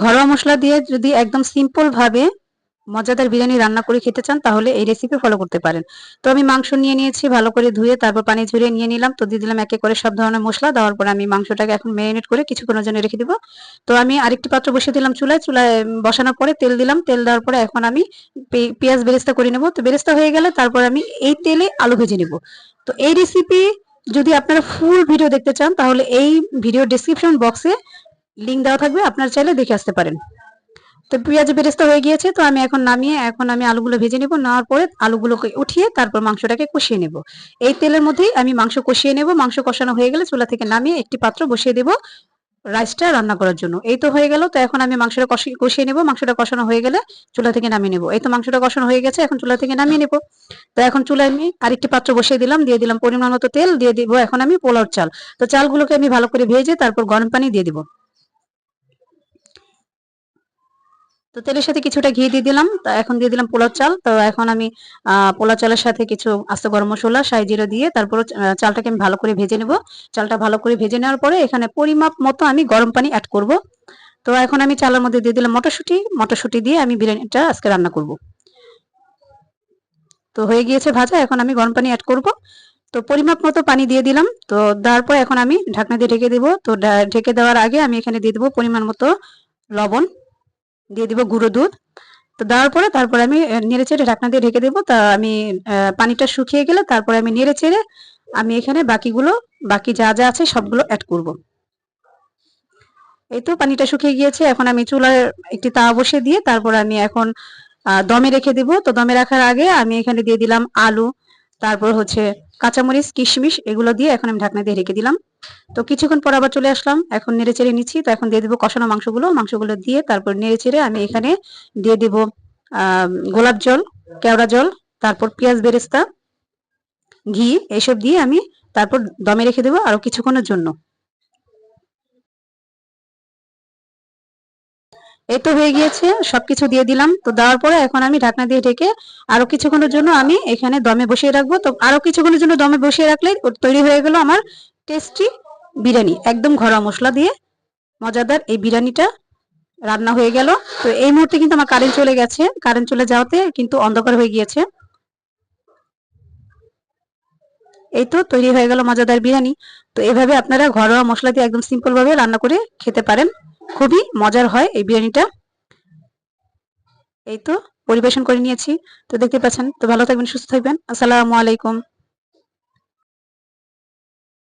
ঘরোয়া মসলা দিয়ে যদি একদম সিম্পল ভাবে মজাদার বিরিয়ানি রান্না করে খেতে চান তাহলে এই রেসিপি ফলো করতে পারেন। তো আমি মাংস নিয়ে নিয়েছি, ভালো করে ধুয়ে তারপর পানি ঝরিয়ে নিয়ে নিলাম। তো দিয়ে দিলাম একে করে সব ধরনের মসলা। দেওয়ার পর আমি মাংসটাকে এখন মেরিনেট করে কিছুক্ষণের জন্য রেখে দিব। তো আমি আরেকটি পাত্র বসিয়ে দিলাম চুলায়। বসানোর পরে তেল দিলাম। তেল দেওয়ার পরে এখন আমি পেঁয়াজ বেরেস্তা করে নেব। তো বেরেস্তা হয়ে গেলে তারপর আমি এই তেলে আলু ভেজে নেব। তো এই রেসিপি যদি আপনারা ফুল ভিডিও দেখতে চান তাহলে এই ভিডিও ডেসক্রিপশন বক্সে লিংক দেওয়া থাকবে, আপনারা চাইলে দেখে আসতে পারেন। তো পেঁয়াজ বেরেস্তা হয়ে গিয়েছে, তো আমি এখন নামিয়ে এখন আমি আলুগুলো ভেজে নেব। নেওয়ার পরে আলুগুলোকে উঠিয়ে তারপর মাংসটাকে কষিয়ে নেব। এই তেলের মধ্যেই আমি মাংস কষিয়ে নেব। মাংস কষানো হয়ে গেলে চুলা থেকে নামিয়ে একটি পাত্র বসিয়ে দেব রাইসটা রান্না করার জন্য। এই তো হয়ে গেল। তো এখন আমি মাংসটা কষিয়ে নেব। মাংসটা কষানো হয়ে গেলে চুলা থেকে নামিয়ে নেব। এই তো মাংসটা কষানো হয়ে গেছে, এখন চুলা থেকে নামিয়ে নেব। তো এখন চুলায় আমি আরেকটি পাত্র বসিয়ে দিলাম, দিয়ে দিলাম পরিমাণ মতো তেল, দিয়ে দিব এখন আমি পোলাওর চাল। তো চালগুলোকে আমি ভালো করে ভেজে তারপর গরম পানি দিয়ে দিব। তো তেলের সাথে কিছুটা ঘি দিয়ে দিলাম। তো এখন দিয়ে দিলাম পোলাও চাল। তো এখন আমি পোলাও চালের সাথে কিছু আস্ত গরম মসলা, শাহি জিরা দিয়ে তারপর চালটাকে আমি ভালো করে ভেজে নেব। চালটা ভালো করে ভেজে নেওয়ার পরে এখানে পরিমাপ মতো আমি গরম পানি অ্যাড করব। তো এখন আমি চালের মধ্যে দিয়ে দিলাম মটরশুঁটি। মটরশুঁটি দিয়ে আমি বিরিয়ানিটা আজকে রান্না করব। তো হয়ে গিয়েছে ভাজা, এখন আমি গরম পানি অ্যাড করব। তো পরিমাপ মতো পানি দিয়ে দিলাম। তো দেওয়ার পর এখন আমি ঢাকনা দিয়ে ঢেকে দেব। তো ঢেকে দেওয়ার আগে আমি এখানে দিয়ে দেবো পরিমাণ মতো লবণ, দিয়ে দিব গুঁড়ো দুধ। তো দেওয়ার পরে তারপরে আমি নেড়েচেড়ে ঢাকনা দিয়ে ঢেকে দেবো। তা আমি পানিটা শুকিয়ে গেলে তারপরে আমি নেড়েচেড়ে আমি এখানে বাকি যা যা আছে সবগুলো অ্যাড করব। এই তো পানিটা শুকিয়ে গিয়েছে, এখন আমি চুলায় একটি তাওয়া বসিয়ে দিয়ে তারপর আমি এখন দমে রেখে দিব। তো দমে রাখার আগে আমি এখানে দিয়ে দিলাম আলু, তারপর হচ্ছে কাঁচামরিচ, কিশমিশ, এগুলো দিয়ে এখন আমি ঢাকনা দিয়ে রেখে দিলাম। তো কিছুক্ষণ পর আবার চলে আসলাম, এখন নেড়েচেড়ে নিচ্ছি। তো এখন দিয়ে দিব কষানো মাংসগুলো দিয়ে তারপর নেড়েচেড়ে আমি এখানে দিয়ে দিব গোলাপ জল, কেওড়া জল, তারপর পেঁয়াজ বেরেস্তা, ঘি, এইসব দিয়ে আমি তারপর দমে রেখে দেবো আরো কিছুক্ষণের জন্য। এই তো হয়ে গিয়েছে, সবকিছু দিয়ে দিলাম। তো দেওয়ার পরে এখন আমি ঢাকনা দিয়ে ঢেকে আরো কিছুক্ষণের জন্য আমি এখানে দমে বসিয়ে রাখবো। তো আরো কিছুক্ষণের জন্য দমে বসিয়ে রাখলে তৈরি হয়ে গেল আমার টেস্টি বিরিয়ানি, একদম ঘরোয়া মশলা দিয়ে মজাদার এই বিরিয়ানিটা রান্না হয়ে গেল। তো এই মুহূর্তে কিন্তু আমার কারেন্ট চলে গেছে, কারেন্ট চলে যাওয়াতে কিন্তু অন্ধকার হয়ে গিয়েছে। এই তো তৈরি হয়ে গেল মজাদার বিরিয়ানি। তো এভাবে আপনারা ঘরোয়া মশলা দিয়ে একদম সিম্পল ভাবে রান্না করে খেতে পারেন, খুবই মজার হয় এই বিরিয়ানিটা। এই তো পরিবেশন করে নিয়েছি। তো দেখতে পাচ্ছেন। তো ভালো থাকবেন, সুস্থ থাকবেন। আসসালামু আলাইকুম।